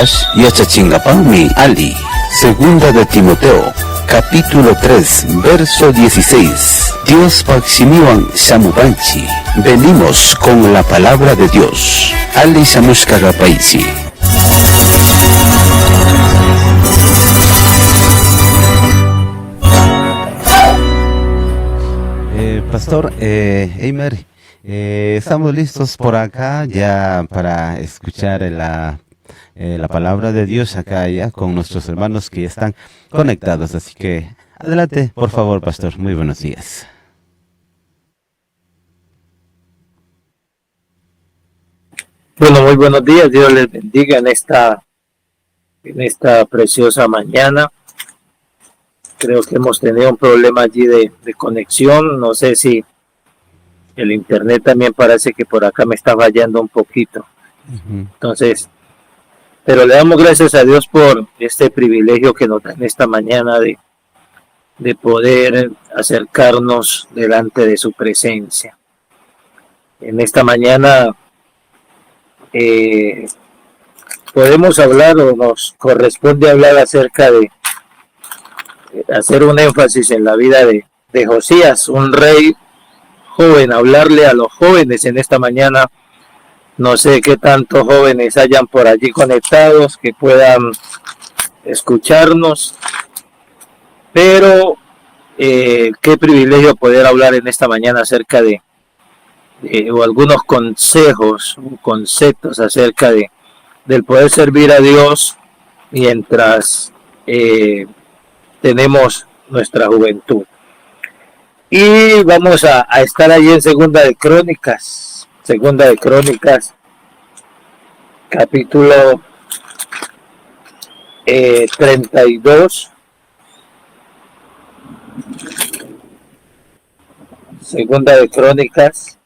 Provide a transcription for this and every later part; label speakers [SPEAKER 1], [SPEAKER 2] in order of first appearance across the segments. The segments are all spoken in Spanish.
[SPEAKER 1] Yachachingapami Ali, segunda de Timoteo, capítulo 3, verso 16. Dios Paximiwan Shamupanchi. Venimos con la palabra de Dios. Ali Shamushkagapaichi.
[SPEAKER 2] Pastor Eimer, estamos listos por acá ya para escuchar la palabra de Dios acá ya con nuestros hermanos que están conectados. Así que adelante, por favor, Pastor. Muy buenos días.
[SPEAKER 3] Bueno, muy buenos días. Dios les bendiga en esta preciosa mañana. Creo que hemos tenido un problema allí de conexión. No sé si el internet también parece que por acá me está fallando un poquito. Entonces, pero le damos gracias a Dios por este privilegio que nos da en esta mañana de poder acercarnos delante de su presencia. En esta mañana podemos hablar o nos corresponde hablar acerca de hacer un énfasis en la vida de Josías, un rey joven, hablarle a los jóvenes en esta mañana. No sé qué tantos jóvenes hayan por allí conectados que puedan escucharnos, pero qué privilegio poder hablar en esta mañana acerca de o algunos consejos, conceptos acerca del poder servir a Dios mientras tenemos nuestra juventud. Y vamos a estar allí en Segunda de Crónicas, capítulo 32. Segunda de Crónicas.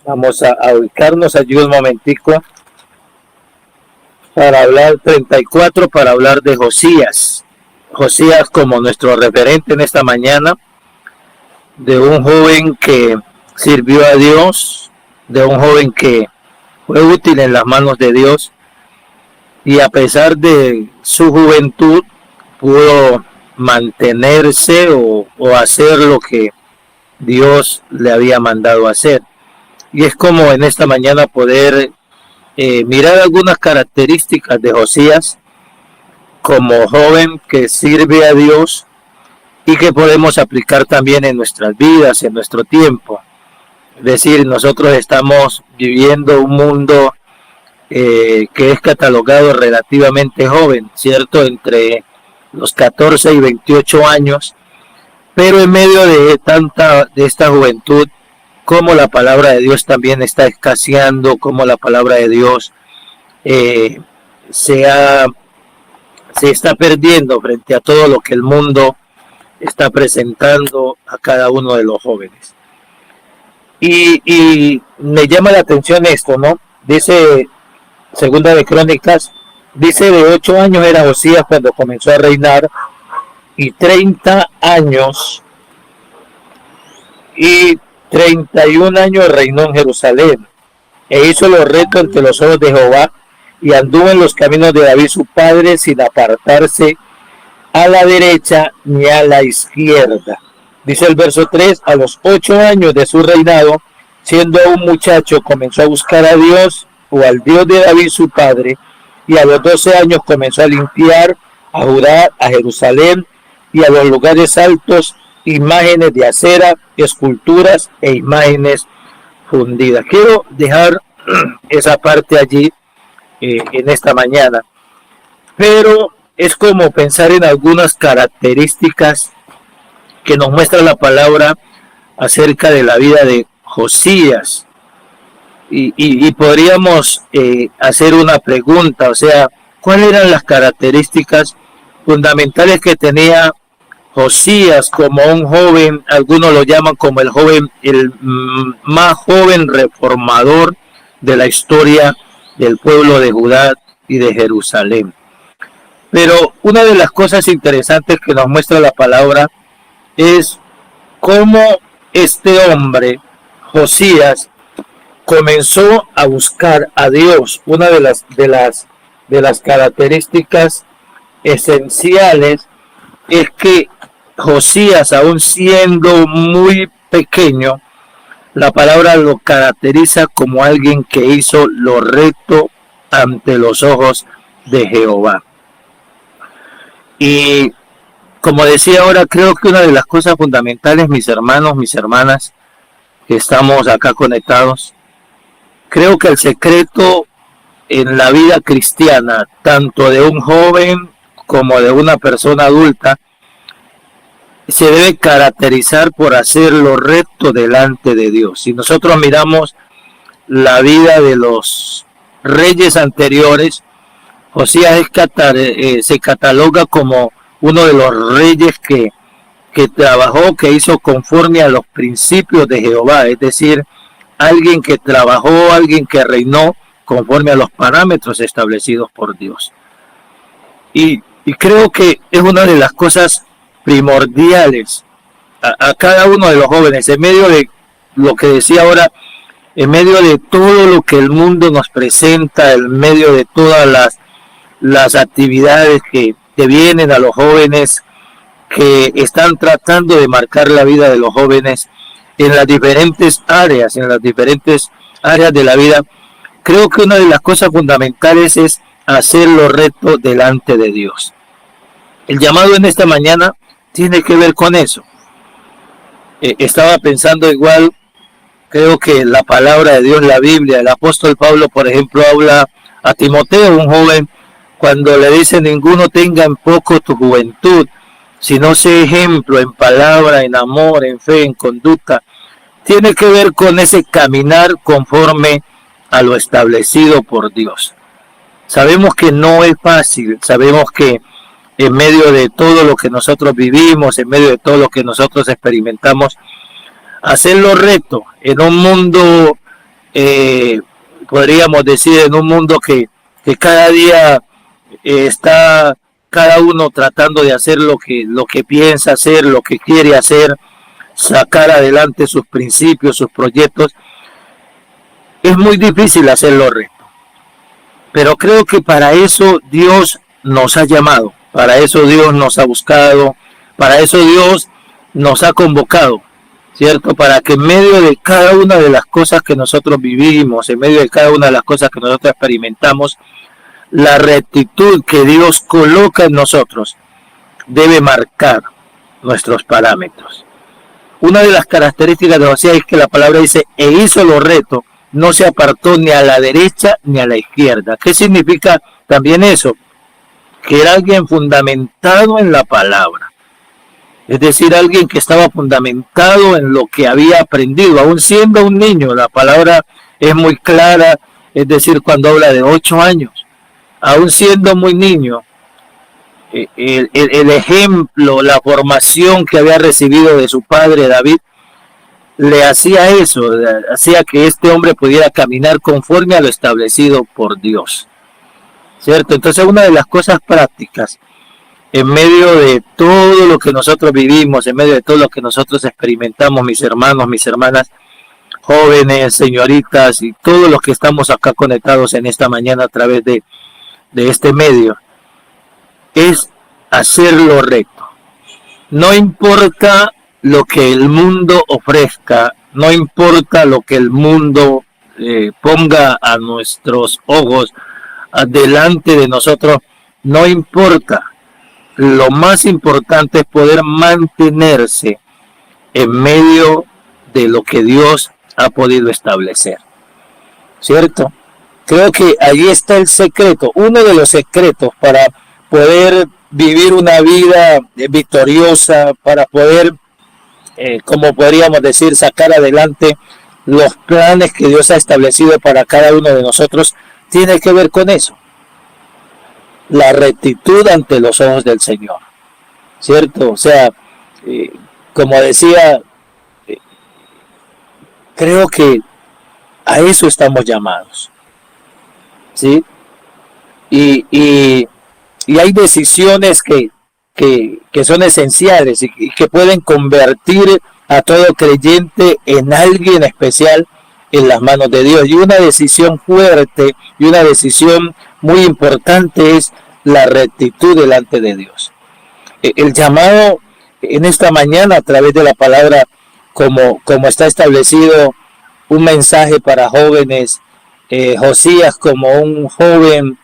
[SPEAKER 3] Vamos a ubicarnos allí un momentico para hablar 34, para hablar de Josías. Josías como nuestro referente en esta mañana, de un joven que sirvió a Dios, de un joven que fue útil en las manos de Dios y a pesar de su juventud pudo mantenerse o hacer lo que Dios le había mandado hacer. Y es como en esta mañana poder mirar algunas características de Josías como joven que sirve a Dios y que podemos aplicar también en nuestras vidas, en nuestro tiempo. Es decir, nosotros estamos viviendo un mundo que es catalogado relativamente joven, ¿cierto? Entre los 14 y 28 años, pero en medio de esta juventud, como la palabra de Dios también está escaseando, como la palabra de Dios se está perdiendo frente a todo lo que el mundo está presentando a cada uno de los jóvenes. Y me llama la atención esto, ¿no? Dice Segunda de Crónicas, dice de 8 años era Josías cuando comenzó a reinar, y 30 años y 31 años reinó en Jerusalén, e hizo lo recto ante los ojos de Jehová, y anduvo en los caminos de David su padre, sin apartarse a la derecha ni a la izquierda. Dice el verso 3, a los 8 años de su reinado, siendo un muchacho, comenzó a buscar a Dios, o al Dios de David su padre, y a los 12 años comenzó a limpiar a Judá, a Jerusalén, y a los lugares altos, imágenes de acera, esculturas e imágenes fundidas. Quiero dejar esa parte allí en esta mañana, pero es como pensar en algunas características que nos muestra la palabra acerca de la vida de Josías, y podríamos hacer una pregunta, o sea, ¿cuáles eran las características fundamentales que tenía Josías como un joven? Algunos lo llaman como el más joven reformador de la historia del pueblo de Judá y de Jerusalén. Pero una de las cosas interesantes que nos muestra la palabra es cómo este hombre, Josías, comenzó a buscar a Dios. Una de las de las características esenciales es que Josías, aún siendo muy pequeño, la palabra lo caracteriza como alguien que hizo lo recto ante los ojos de Jehová. Y como decía ahora, creo que una de las cosas fundamentales, mis hermanos, mis hermanas, que estamos acá conectados, creo que el secreto en la vida cristiana, tanto de un joven como de una persona adulta, se debe caracterizar por hacer lo recto delante de Dios. Si nosotros miramos la vida de los reyes anteriores, Josías se cataloga como uno de los reyes que trabajó, que hizo conforme a los principios de Jehová, es decir, alguien que trabajó, alguien que reinó conforme a los parámetros establecidos por Dios. Y creo que es una de las cosas primordiales a cada uno de los jóvenes, en medio de lo que decía ahora, en medio de todo lo que el mundo nos presenta, en medio de todas las actividades que vienen a los jóvenes, que están tratando de marcar la vida de los jóvenes en las diferentes áreas de la vida. Creo que una de las cosas fundamentales es hacer lo recto delante de Dios. El llamado en esta mañana tiene que ver con eso. Estaba pensando igual, creo que la palabra de Dios, la Biblia, el apóstol Pablo, por ejemplo, habla a Timoteo, un joven, cuando le dice: ninguno tenga en poco tu juventud, sino sé ejemplo en palabra, en amor, en fe, en conducta. Tiene que ver con ese caminar conforme a lo establecido por Dios. Sabemos que no es fácil, sabemos que en medio de todo lo que nosotros vivimos, en medio de todo lo que nosotros experimentamos, hacerlo recto en un mundo, podríamos decir, en un mundo que cada día está cada uno tratando de hacer lo que piensa hacer, lo que quiere hacer, sacar adelante sus principios, sus proyectos. Es muy difícil hacerlo recto. Pero creo que para eso Dios nos ha llamado, para eso Dios nos ha buscado, para eso Dios nos ha convocado, ¿cierto? Para que en medio de cada una de las cosas que nosotros vivimos, en medio de cada una de las cosas que nosotros experimentamos, la rectitud que Dios coloca en nosotros debe marcar nuestros parámetros. Una de las características de Josías es que la palabra dice: e hizo lo recto, no se apartó ni a la derecha ni a la izquierda. ¿Qué significa también eso? Que era alguien fundamentado en la palabra. Es decir, alguien que estaba fundamentado en lo que había aprendido, aún siendo un niño. La palabra es muy clara, es decir, cuando habla de 8 años, aún siendo muy niño, el ejemplo, la formación que había recibido de su padre David, le hacía eso, hacía que este hombre pudiera caminar conforme a lo establecido por Dios, ¿cierto? Entonces, una de las cosas prácticas, en medio de todo lo que nosotros vivimos, en medio de todo lo que nosotros experimentamos, mis hermanos, mis hermanas, jóvenes, señoritas y todos los que estamos acá conectados en esta mañana a través de este medio, es hacer lo recto. No importa lo que el mundo ofrezca, no importa lo que el mundo ponga a nuestros ojos, delante de nosotros, no importa. Lo más importante es poder mantenerse en medio de lo que Dios ha podido establecer, ¿cierto? Creo que ahí está el secreto, uno de los secretos para poder vivir una vida victoriosa, para poder, como podríamos decir, sacar adelante los planes que Dios ha establecido para cada uno de nosotros, tiene que ver con eso. La rectitud ante los ojos del Señor, ¿cierto? O sea, como decía, creo que a eso estamos llamados, ¿sí? Y hay decisiones que son esenciales y que pueden convertir a todo creyente en alguien especial en las manos de Dios. Y una decisión fuerte y una decisión muy importante es la rectitud delante de Dios. El llamado en esta mañana a través de la palabra, como está establecido, un mensaje para jóvenes, Josías como un joven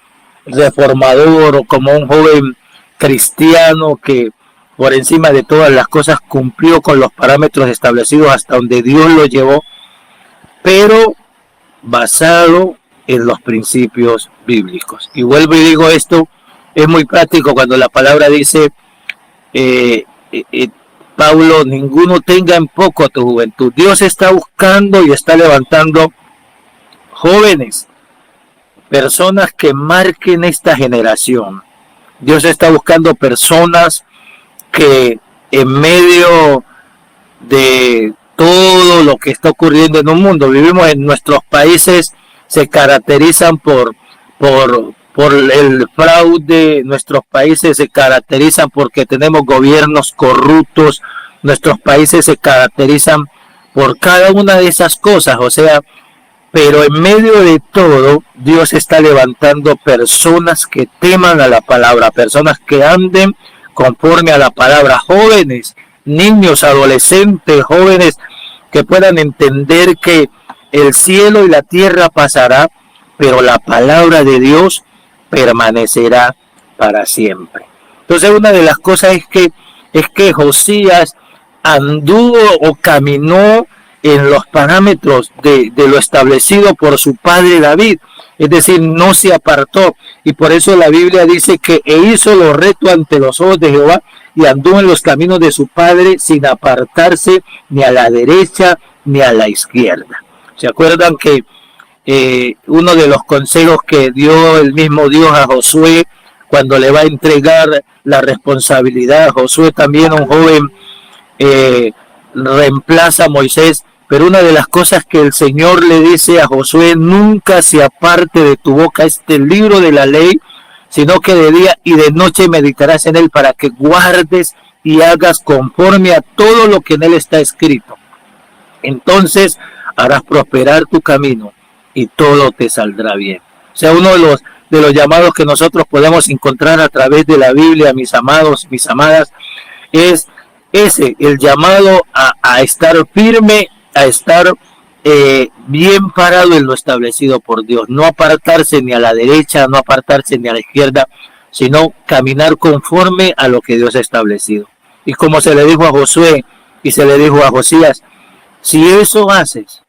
[SPEAKER 3] reformador o como un joven cristiano que por encima de todas las cosas cumplió con los parámetros establecidos hasta donde Dios lo llevó, pero basado en los principios bíblicos. Y vuelvo y digo esto, es muy práctico cuando la palabra dice, Pablo, ninguno tenga en poco tu juventud. Dios está buscando y está levantando jóvenes, personas que marquen esta generación. Dios está buscando personas que en medio de todo lo que está ocurriendo en un mundo, vivimos en nuestros países, se caracterizan por el fraude, nuestros países se caracterizan porque tenemos gobiernos corruptos, nuestros países se caracterizan por cada una de esas cosas, o sea, pero en medio de todo, Dios está levantando personas que teman a la palabra, personas que anden conforme a la palabra, jóvenes, niños, adolescentes, jóvenes que puedan entender que el cielo y la tierra pasará, pero la palabra de Dios permanecerá para siempre. Entonces una de las cosas es que Josías anduvo o caminó en los parámetros de lo establecido por su padre David, es decir, no se apartó, y por eso la Biblia dice que hizo lo recto ante los ojos de Jehová y anduvo en los caminos de su padre sin apartarse ni a la derecha ni a la izquierda. ¿Se acuerdan que uno de los consejos que dio el mismo Dios a Josué cuando le va a entregar la responsabilidad? Josué, también un joven, reemplaza a Moisés, pero una de las cosas que el Señor le dice a Josué: nunca se aparte de tu boca este libro de la ley, sino que de día y de noche meditarás en él, para que guardes y hagas conforme a todo lo que en él está escrito. Entonces harás prosperar tu camino y todo te saldrá bien. O sea, uno de los llamados que nosotros podemos encontrar a través de la Biblia, mis amados, mis amadas, es ese, el llamado a estar firme, a estar bien parado en lo establecido por Dios, no apartarse ni a la derecha, no apartarse ni a la izquierda, sino caminar conforme a lo que Dios ha establecido. Y como se le dijo a Josué y se le dijo a Josías, si eso haces,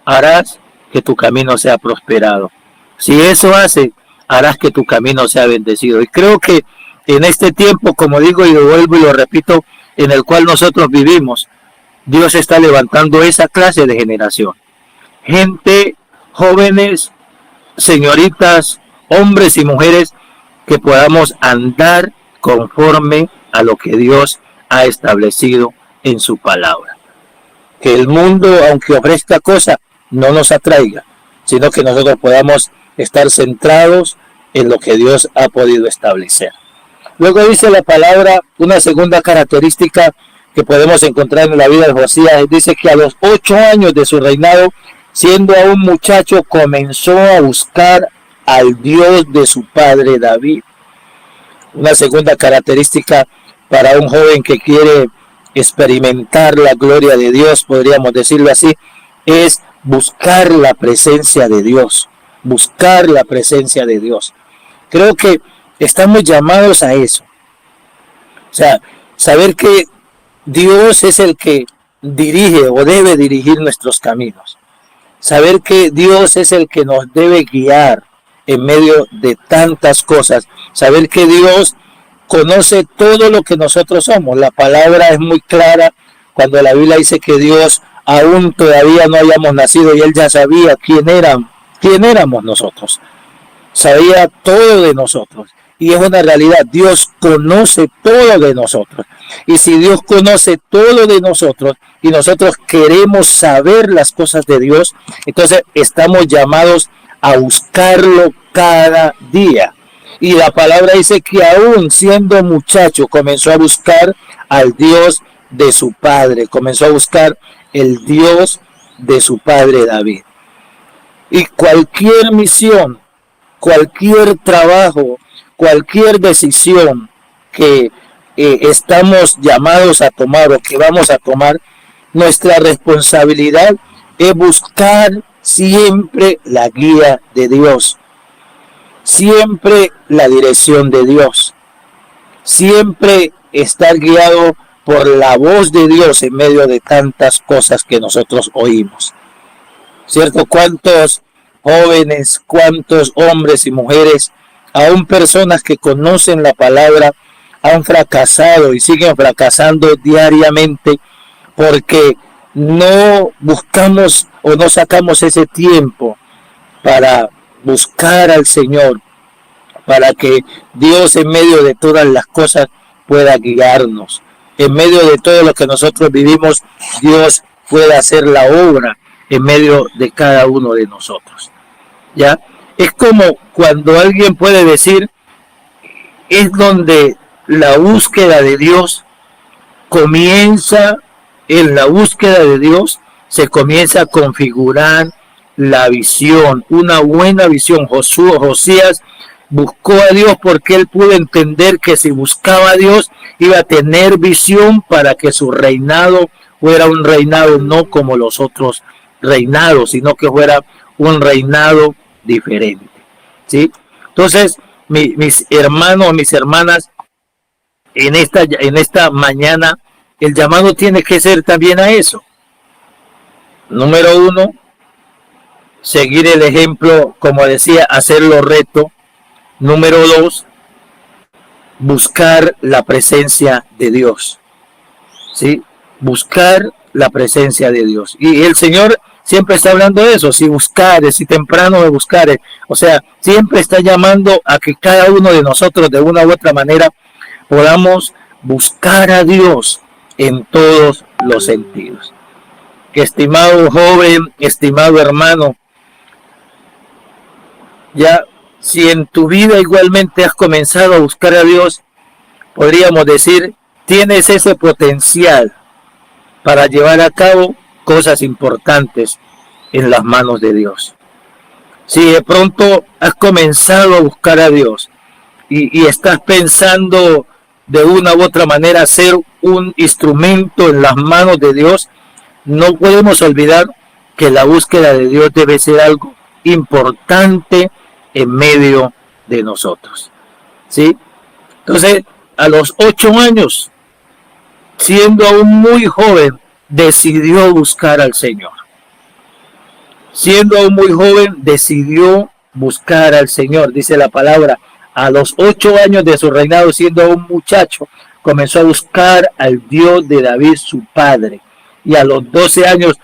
[SPEAKER 3] harás que tu camino sea prosperado. Si eso haces, harás que tu camino sea bendecido. Y creo que en este tiempo, como digo y lo vuelvo y lo repito, en el cual nosotros vivimos, Dios está levantando esa clase de generación. Gente, jóvenes, señoritas, hombres y mujeres, que podamos andar conforme a lo que Dios ha establecido en su palabra. Que el mundo, aunque ofrezca cosas, no nos atraiga, sino que nosotros podamos estar centrados en lo que Dios ha podido establecer. Luego dice la palabra, una segunda característica que podemos encontrar en la vida de Josías, dice que a los 8 años de su reinado, siendo aún muchacho, comenzó a buscar al Dios de su padre David. Una segunda característica para un joven que quiere experimentar la gloria de Dios, podríamos decirlo así, es buscar la presencia de Dios, buscar la presencia de Dios. Creo que estamos llamados a eso. O sea, saber que Dios es el que dirige o debe dirigir nuestros caminos. Saber que Dios es el que nos debe guiar en medio de tantas cosas. Saber que Dios conoce todo lo que nosotros somos. La palabra es muy clara cuando la Biblia dice que Dios aún todavía no habíamos nacido y Él ya sabía quién éramos nosotros. Sabía todo de nosotros. Y es una realidad, Dios conoce todo de nosotros. Y si Dios conoce todo de nosotros y nosotros queremos saber las cosas de Dios, entonces estamos llamados a buscarlo cada día. Y la palabra dice que aún siendo muchacho comenzó a buscar al Dios de su padre, comenzó a buscar el Dios de su padre David. Y cualquier misión, cualquier trabajo, cualquier decisión que estamos llamados a tomar o que vamos a tomar, nuestra responsabilidad es buscar siempre la guía de Dios, siempre la dirección de Dios, siempre estar guiado por la voz de Dios en medio de tantas cosas que nosotros oímos. ¿Cierto? ¿Cuántos jóvenes, cuántos hombres y mujeres, aún personas que conocen la palabra, han fracasado y siguen fracasando diariamente porque no buscamos o no sacamos ese tiempo para buscar al Señor, para que Dios en medio de todas las cosas pueda guiarnos? En medio de todo lo que nosotros vivimos, Dios pueda hacer la obra en medio de cada uno de nosotros. ¿Ya? Es como cuando alguien puede decir, es donde la búsqueda de Dios comienza, en la búsqueda de Dios se comienza a configurar la visión, una buena visión. Josías buscó a Dios porque él pudo entender que si buscaba a Dios iba a tener visión para que su reinado fuera un reinado no como los otros reinados, sino que fuera un reinado diferente. ¿Sí? Entonces, mis hermanos, mis hermanas, en esta mañana, el llamado tiene que ser también a eso. Número 1, seguir el ejemplo, como decía, hacerlo reto. Número 2, buscar la presencia de Dios. ¿Sí? Buscar la presencia de Dios. Y el Señor siempre está hablando de eso, si buscares, si temprano de buscares. O sea, siempre está llamando a que cada uno de nosotros de una u otra manera podamos buscar a Dios en todos los sentidos. Que estimado joven, estimado hermano, ya si en tu vida igualmente has comenzado a buscar a Dios, podríamos decir, tienes ese potencial para llevar a cabo cosas importantes en las manos de Dios. Si de pronto has comenzado a buscar a Dios y estás pensando de una u otra manera ser un instrumento en las manos de Dios, no podemos olvidar que la búsqueda de Dios debe ser algo importante en medio de nosotros. ¿Sí? Entonces, a los 8 años, siendo aún muy joven, decidió buscar al Señor. Siendo aún muy joven, decidió buscar al Señor. Dice la palabra, a los 8 años de su reinado, siendo aún muchacho, comenzó a buscar al Dios de David, su padre. Y a los 12 años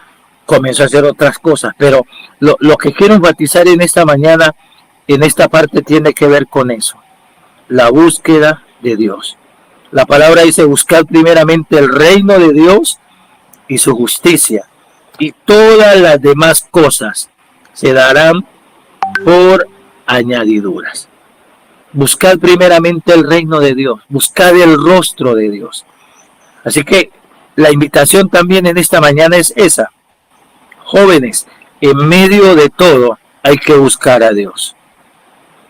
[SPEAKER 3] comenzó a hacer otras cosas. Pero lo que quiero enfatizar en esta mañana, en esta parte, tiene que ver con eso. La búsqueda de Dios. La palabra dice buscar primeramente el reino de Dios y su justicia, y todas las demás cosas se darán por añadiduras. Buscar primeramente el reino de Dios, buscar el rostro de Dios. Así que la invitación también en esta mañana es esa. Jóvenes, en medio de todo hay que buscar a Dios.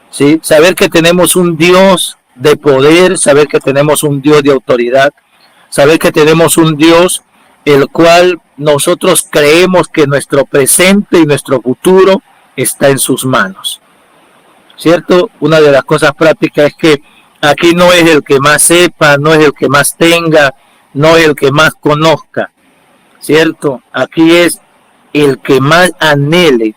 [SPEAKER 3] ¿Sí? Saber que tenemos un Dios de poder, saber que tenemos un Dios de autoridad, saber que tenemos un Dios el cual nosotros creemos que nuestro presente y nuestro futuro está en sus manos. ¿Cierto? Una de las cosas prácticas es que aquí no es el que más sepa, no es el que más tenga, no es el que más conozca. ¿Cierto? Aquí es el que más anhele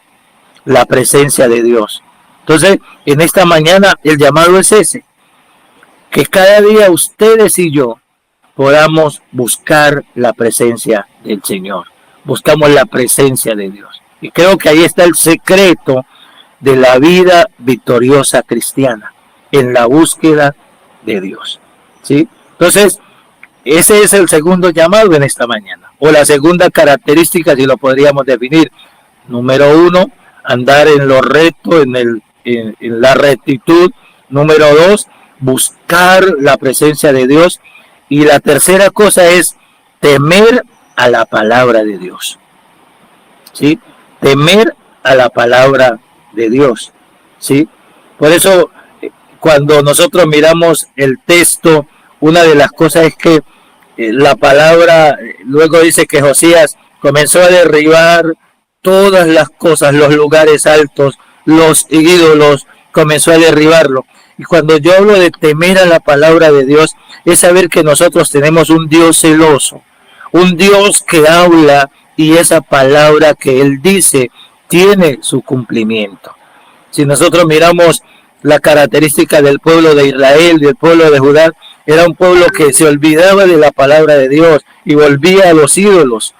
[SPEAKER 3] la presencia de Dios. Entonces, en esta mañana el llamado es ese, que cada día ustedes y yo podamos buscar la presencia del Señor, buscamos la presencia de Dios. Y creo que ahí está el secreto de la vida victoriosa cristiana, en la búsqueda de Dios. ¿Sí? Entonces, ese es el segundo llamado en esta mañana, o la segunda característica, si lo podríamos definir. Número 1, andar en lo recto, en la rectitud. Número 2, buscar la presencia de Dios. Y la tercera cosa es temer a la palabra de Dios. ¿Sí? Temer a la palabra de Dios, ¿sí? Por eso, cuando nosotros miramos el texto, una de las cosas es que la palabra, luego dice que Josías comenzó a derribar todas las cosas, los lugares altos, los ídolos, comenzó a derribarlo. Y cuando yo hablo de temer a la palabra de Dios, es saber que nosotros tenemos un Dios celoso, un Dios que habla y esa palabra que Él dice tiene su cumplimiento. Si nosotros miramos la característica del pueblo de Israel, del pueblo de Judá, era un pueblo que se olvidaba de la palabra de Dios y volvía a los ídolos,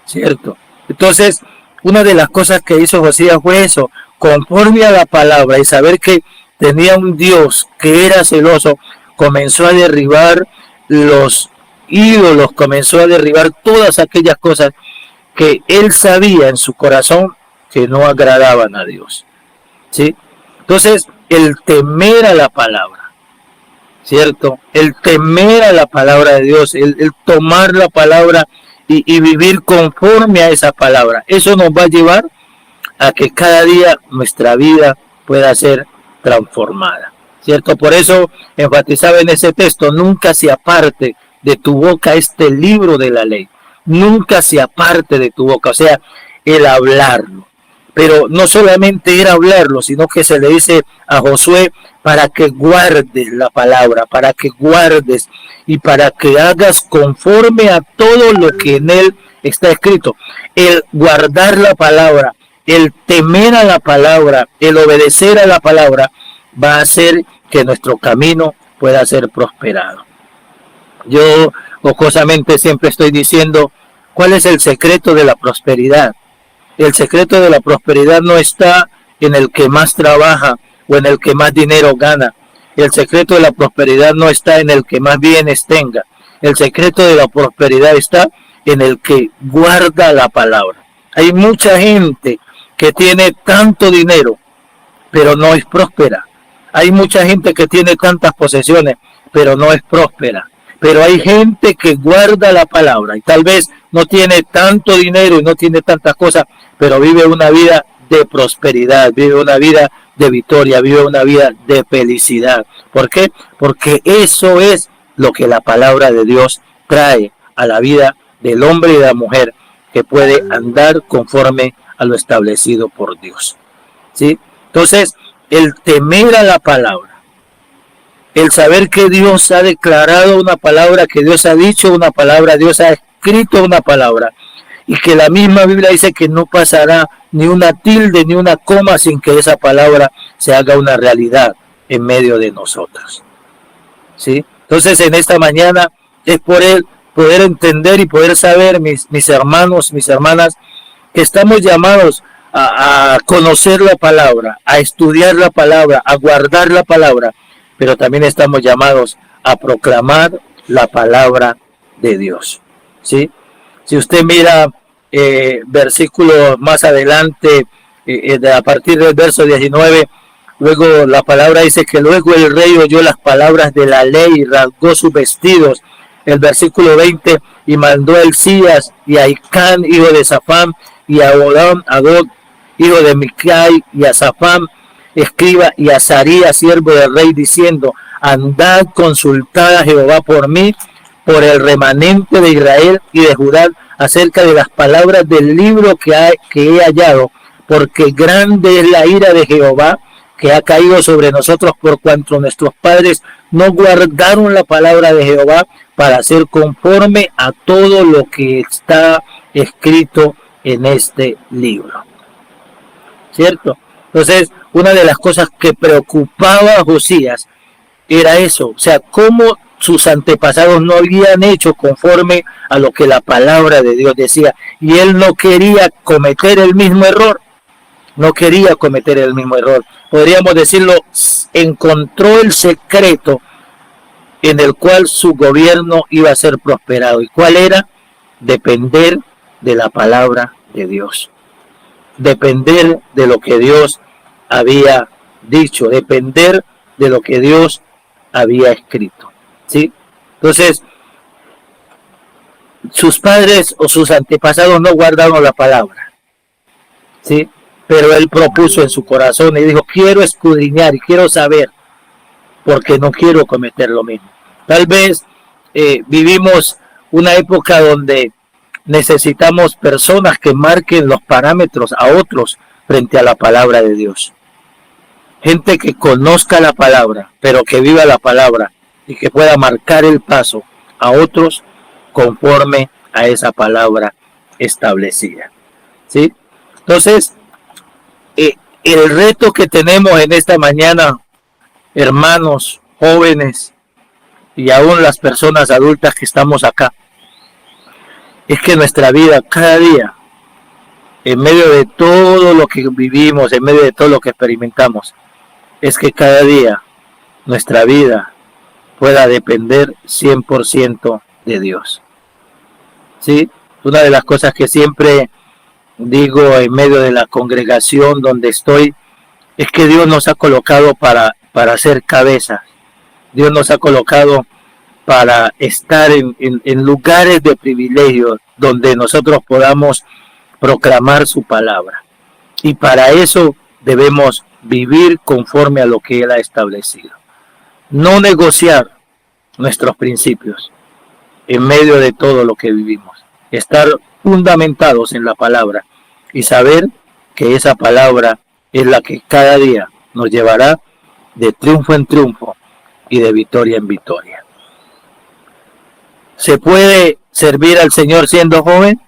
[SPEAKER 3] ¿cierto? Entonces, una de las cosas que hizo Josías fue eso, conforme a la palabra y saber que tenía un Dios que era celoso, comenzó a derribar los ídolos, comenzó a derribar todas aquellas cosas que él sabía en su corazón que no agradaban a Dios, ¿sí? Entonces, el temer a la palabra, ¿cierto? El temer a la palabra de Dios, el tomar la palabra y vivir conforme a esa palabra, eso nos va a llevar a que cada día nuestra vida pueda ser transformada, ¿cierto? Por eso enfatizaba en ese texto, nunca se aparte de tu boca este libro de la ley, nunca se aparte de tu boca, o sea, el hablarlo. Pero no solamente era hablarlo, sino que se le dice a Josué para que guardes la palabra, para que guardes y para que hagas conforme a todo lo que en él está escrito. El guardar la palabra, el temer a la palabra, el obedecer a la palabra, va a hacer que nuestro camino pueda ser prosperado. Yo jocosamente siempre estoy diciendo, ¿cuál es el secreto de la prosperidad? El secreto de la prosperidad no está en el que más trabaja o en el que más dinero gana. El secreto de la prosperidad no está en el que más bienes tenga. El secreto de la prosperidad está en el que guarda la palabra. Hay mucha gente que tiene tanto dinero, pero no es próspera. Hay mucha gente que tiene tantas posesiones, pero no es próspera. Pero hay gente que guarda la palabra y tal vez no tiene tanto dinero y no tiene tantas cosas, pero vive una vida de prosperidad, vive una vida de victoria, vive una vida de felicidad. ¿Por qué? Porque eso es lo que la palabra de Dios trae a la vida del hombre y de la mujer que puede andar conforme a lo establecido por Dios, ¿sí? Entonces, el temer a la palabra, el saber que Dios ha declarado una palabra, que Dios ha dicho una palabra, Dios ha escrito una palabra, y que la misma Biblia dice que no pasará ni una tilde ni una coma sin que esa palabra se haga una realidad en medio de nosotros, ¿sí? Entonces, en esta mañana es por él poder entender y poder saber, mis hermanos, mis hermanas, que estamos llamados a conocer la palabra, a estudiar la palabra, a guardar la palabra, pero también estamos llamados a proclamar la palabra de Dios, ¿sí? Si usted mira versículos más adelante, a partir del verso 19, luego la palabra dice que luego el rey oyó las palabras de la ley y rasgó sus vestidos. El versículo 20, y mandó a Elías y a Icán, hijo de Safán, y a Adod, hijo de Micai, y a Safán, escriba, y a Azarías, siervo del rey, diciendo, andad, consultad a Jehová por mí, por el remanente de Israel y de Judá, acerca de las palabras del libro que he hallado, porque grande es la ira de Jehová que ha caído sobre nosotros por cuanto nuestros padres no guardaron la palabra de Jehová para hacer conforme a todo lo que está escrito en este libro, ¿cierto? Entonces, una de las cosas que preocupaba a Josías era eso, o sea, cómo sus antepasados no habían hecho conforme a lo que la palabra de Dios decía, y él no quería cometer el mismo error, no quería cometer el mismo error. Podríamos decirlo, encontró el secreto en el cual su gobierno iba a ser prosperado. ¿Y cuál era? Depender de la palabra de Dios, depender de lo que Dios había dicho, depender de lo que Dios había escrito, ¿sí? Entonces, sus padres o sus antepasados no guardaron la palabra, ¿sí? pero él propuso en su corazón y dijo, quiero escudriñar y quiero saber, porque no quiero cometer lo mismo. Tal vez vivimos una época donde necesitamos personas que marquen los parámetros a otros frente a la palabra de Dios. Gente que conozca la palabra, pero que viva la palabra y que pueda marcar el paso a otros conforme a esa palabra establecida. ¿Sí? Entonces, el reto que tenemos en esta mañana, hermanos, jóvenes y aún las personas adultas que estamos acá, es que nuestra vida cada día, en medio de todo lo que vivimos, en medio de todo lo que experimentamos, es que cada día nuestra vida pueda depender 100% de Dios. ¿Sí? Una de las cosas que siempre digo en medio de la congregación donde estoy, es que Dios nos ha colocado para ser cabezas. Dios nos ha colocado para estar en lugares de privilegio donde nosotros podamos proclamar su palabra. Y para eso debemos vivir conforme a lo que Él ha establecido. No negociar nuestros principios en medio de todo lo que vivimos. Estar fundamentados en la palabra y saber que esa palabra es la que cada día nos llevará de triunfo en triunfo y de victoria en victoria. ¿Se puede servir al Señor siendo joven?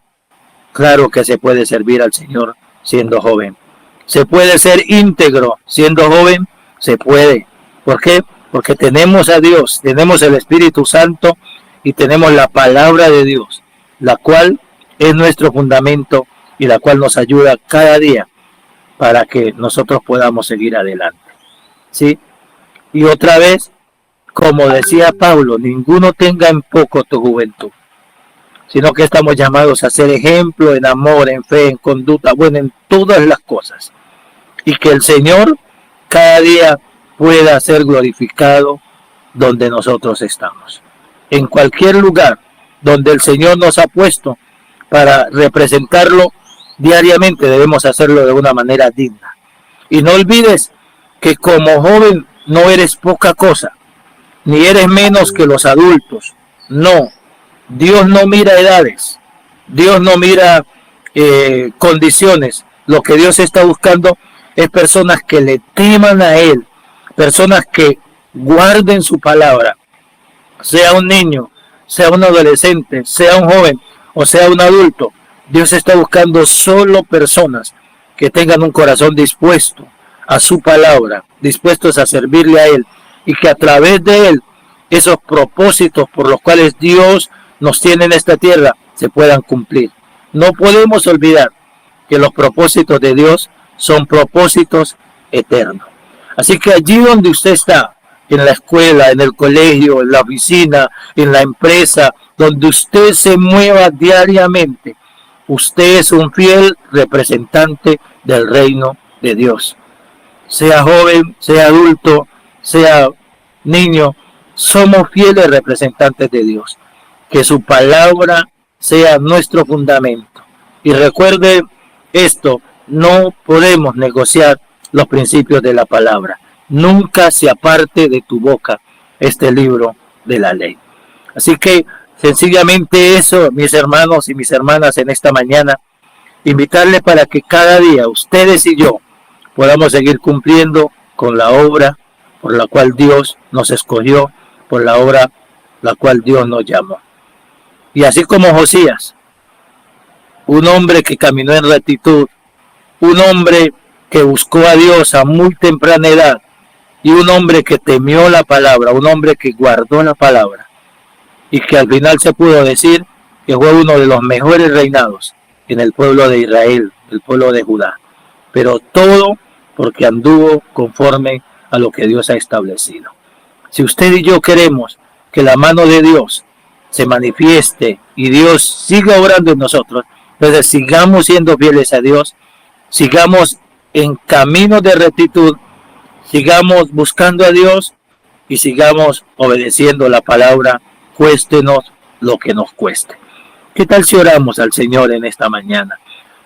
[SPEAKER 3] Claro que se puede servir al Señor siendo joven. ¿Se puede ser íntegro siendo joven? Se puede. ¿Por qué? Porque tenemos a Dios, tenemos el Espíritu Santo y tenemos la palabra de Dios, la cual es nuestro fundamento y la cual nos ayuda cada día para que nosotros podamos seguir adelante. ¿Sí? Y otra vez, como decía Pablo, ninguno tenga en poco tu juventud, sino que estamos llamados a ser ejemplo en amor, en fe, en conducta, bueno, en todas las cosas. Y que el Señor cada día pueda ser glorificado donde nosotros estamos. En cualquier lugar donde el Señor nos ha puesto para representarlo diariamente, debemos hacerlo de una manera digna. Y no olvides que como joven no eres poca cosa, ni eres menos que los adultos. No, Dios no mira edades, Dios no mira condiciones. Lo que Dios está buscando es personas que le teman a Él, personas que guarden su palabra, sea un niño, sea un adolescente, sea un joven o sea un adulto. Dios está buscando solo personas que tengan un corazón dispuesto a su palabra, dispuestos a servirle a Él, y que a través de Él esos propósitos por los cuales Dios nos tiene en esta tierra se puedan cumplir. No podemos olvidar que los propósitos de Dios son propósitos eternos. Así que allí donde usted está, en la escuela, en el colegio, en la oficina, en la empresa, donde usted se mueva diariamente, usted es un fiel representante del reino de Dios. Sea joven, sea adulto, sea niño, somos fieles representantes de Dios. Que su palabra sea nuestro fundamento. Y recuerde esto, no podemos negociar los principios de la palabra. Nunca se aparte de tu boca este libro de la ley. Así que sencillamente eso, mis hermanos y mis hermanas, en esta mañana, invitarles para que cada día ustedes y yo podamos seguir cumpliendo con la obra por la cual Dios nos escogió, por la obra la cual Dios nos llamó. Y así como Josías, un hombre que caminó en rectitud, un hombre que buscó a Dios a muy temprana edad, y un hombre que temió la palabra, un hombre que guardó la palabra, y que al final se pudo decir que fue uno de los mejores reinados en el pueblo de Israel, el pueblo de Judá. Pero todo porque anduvo conforme a lo que Dios ha establecido. Si usted y yo queremos que la mano de Dios se manifieste y Dios siga obrando en nosotros, entonces sigamos siendo fieles a Dios, sigamos en camino de rectitud, sigamos buscando a Dios y sigamos obedeciendo la palabra, cuéstenos lo que nos cueste. ¿Qué tal si oramos al Señor en esta mañana?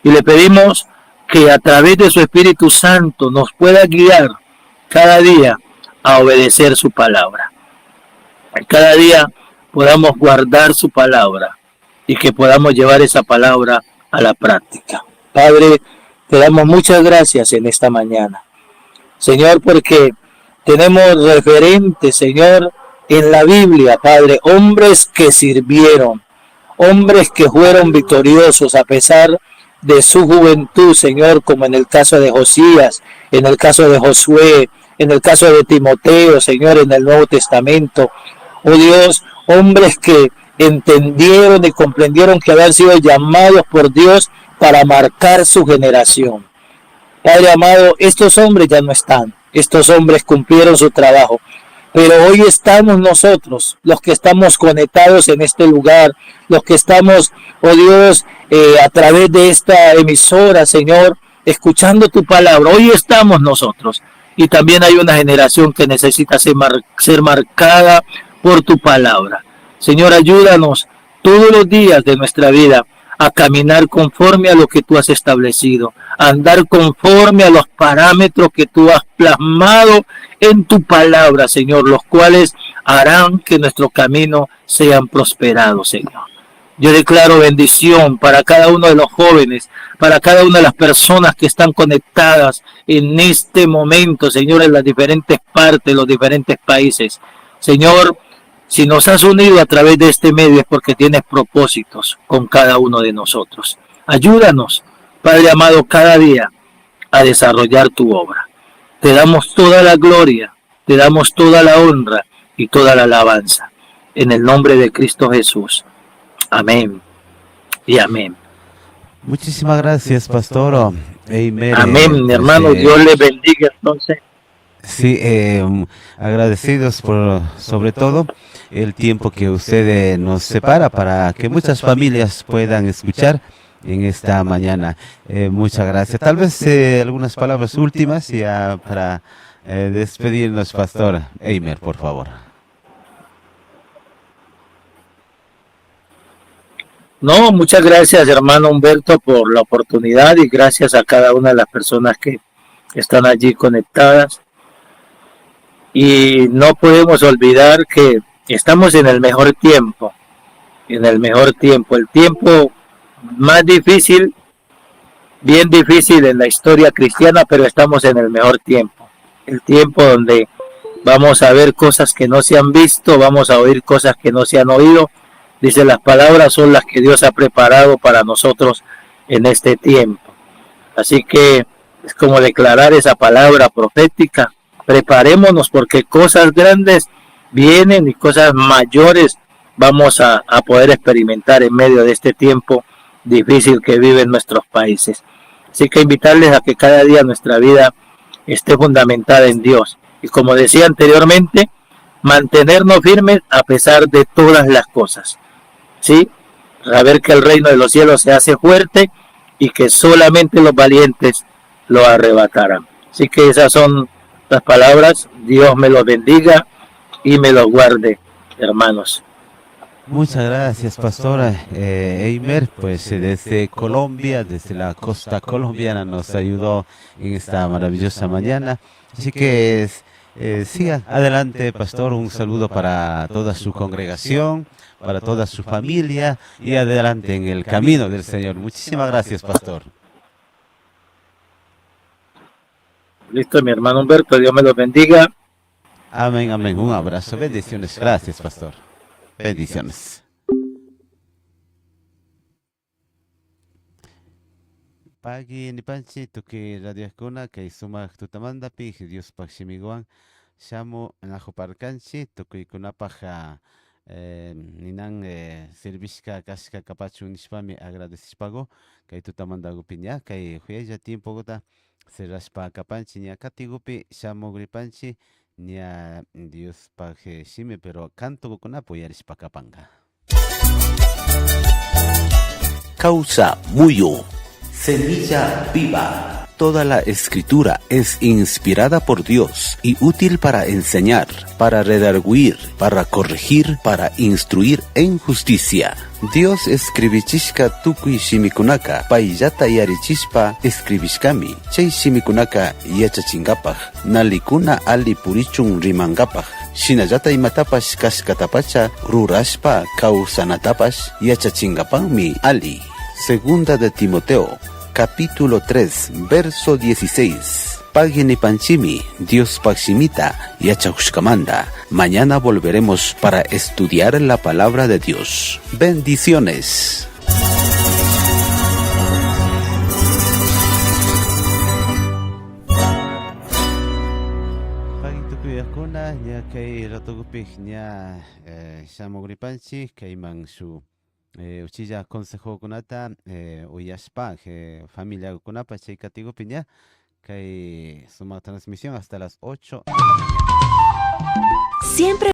[SPEAKER 3] Y le pedimos que a través de su Espíritu Santo nos pueda guiar cada día a obedecer su palabra. Cada día podamos guardar su palabra y que podamos llevar esa palabra a la práctica. Padre, te damos muchas gracias en esta mañana, Señor, porque tenemos referentes, Señor, en la Biblia, Padre, hombres que sirvieron, hombres que fueron victoriosos a pesar de su juventud, Señor, como en el caso de Josías, en el caso de Josué, en el caso de Timoteo, Señor, en el Nuevo Testamento. Oh Dios, hombres que entendieron y comprendieron que habían sido llamados por Dios para marcar su generación. Padre amado, estos hombres ya no están, estos hombres cumplieron su trabajo, pero hoy estamos nosotros, los que estamos conectados en este lugar, los que estamos, oh Dios, a través de esta emisora, Señor, escuchando tu palabra. Hoy estamos nosotros y también hay una generación que necesita ser marcada por tu palabra. Señor, ayúdanos todos los días de nuestra vida a caminar conforme a lo que tú has establecido, a andar conforme a los parámetros que tú has plasmado en tu palabra, Señor, los cuales harán que nuestro camino sean prosperados, Señor. Yo declaro bendición para cada uno de los jóvenes, para cada una de las personas que están conectadas en este momento, Señor, en las diferentes partes, los diferentes países. Señor, si nos has unido a través de este medio es porque tienes propósitos con cada uno de nosotros. Ayúdanos, Padre amado, cada día a desarrollar tu obra. Te damos toda la gloria, te damos toda la honra y toda la alabanza. En el nombre de Cristo Jesús. Amén y amén.
[SPEAKER 2] Muchísimas gracias, pastor.
[SPEAKER 3] Amén, mi hermano. Dios le bendiga entonces.
[SPEAKER 2] Sí, agradecidos por, sobre todo, el tiempo que usted nos separa para que muchas familias puedan escuchar en esta mañana. Muchas gracias. Tal vez algunas palabras últimas ya para despedirnos, pastor Eimer, por favor.
[SPEAKER 3] No, muchas gracias, hermano Humberto, por la oportunidad y gracias a cada una de las personas que están allí conectadas. Y no podemos olvidar que estamos en el mejor tiempo, el tiempo más difícil, bien difícil en la historia cristiana, pero estamos en el mejor tiempo, el tiempo donde vamos a ver cosas que no se han visto, vamos a oír cosas que no se han oído. Dice, las palabras son las que Dios ha preparado para nosotros en este tiempo. Así que es como declarar esa palabra profética. Preparémonos porque cosas grandes vienen y cosas mayores vamos a poder experimentar en medio de este tiempo difícil que viven nuestros países. Así que invitarles a que cada día nuestra vida esté fundamentada en Dios. Y como decía anteriormente, mantenernos firmes a pesar de todas las cosas. ¿Sí? Saber que el reino de los cielos se hace fuerte y que solamente los valientes lo arrebatarán. Así que esas son las palabras. Dios me los bendiga y me los guarde, hermanos.
[SPEAKER 2] Muchas gracias, pastora Eimer, pues desde Colombia, desde la costa colombiana nos ayudó en esta maravillosa mañana. Así que siga adelante, pastor. Un saludo para toda su congregación, para toda su familia y adelante en el camino del Señor. Muchísimas gracias, pastor.
[SPEAKER 3] Listo, mi hermano Humberto, Dios me los bendiga.
[SPEAKER 2] Amén, amén. Un abrazo, bendiciones. Gracias, pastor. Bendiciones. Pagi ni panchi tuki radio escuna que suma tutamanda pi Dios paximiguan llamo en la joparcanchi tuki kunapaja ninan serviska kaska kapachu nispami agradechispago que tutamanda gupiña que huella tiempo gota seraspa kapanchi nia katigupi llamo gripanchi nia Dios paje shime pero canto kunapo yarispa kapanga.
[SPEAKER 1] Causa Muyo. Semilla viva. toda la escritura es inspirada por Dios y útil para enseñar, para redarguir, para corregir, para instruir en justicia. Dios escribichishka tukuy shimikunaka, payllata yarichispa escribishkami. Chay shimikunaka yachachinkapaj, nalikuna ali purichun rimangapaj. Shinallata imatapash kashkatapacha rurashpa kawsanatapash yachachinkapanmi ali. Segunda de Timoteo, capítulo 3, verso 16. Pagini panchimi, Dios pakshimita, yachakushkamanda. Mañana volveremos para estudiar la palabra de Dios. Bendiciones.
[SPEAKER 2] Kuna nya kay ratugupik nya shamugripanchi kay mangshu uchilla consejo kunata uyashpa familia kunapa chay katigupi nya kay suma transmisión hasta las 8.
[SPEAKER 4] Siempre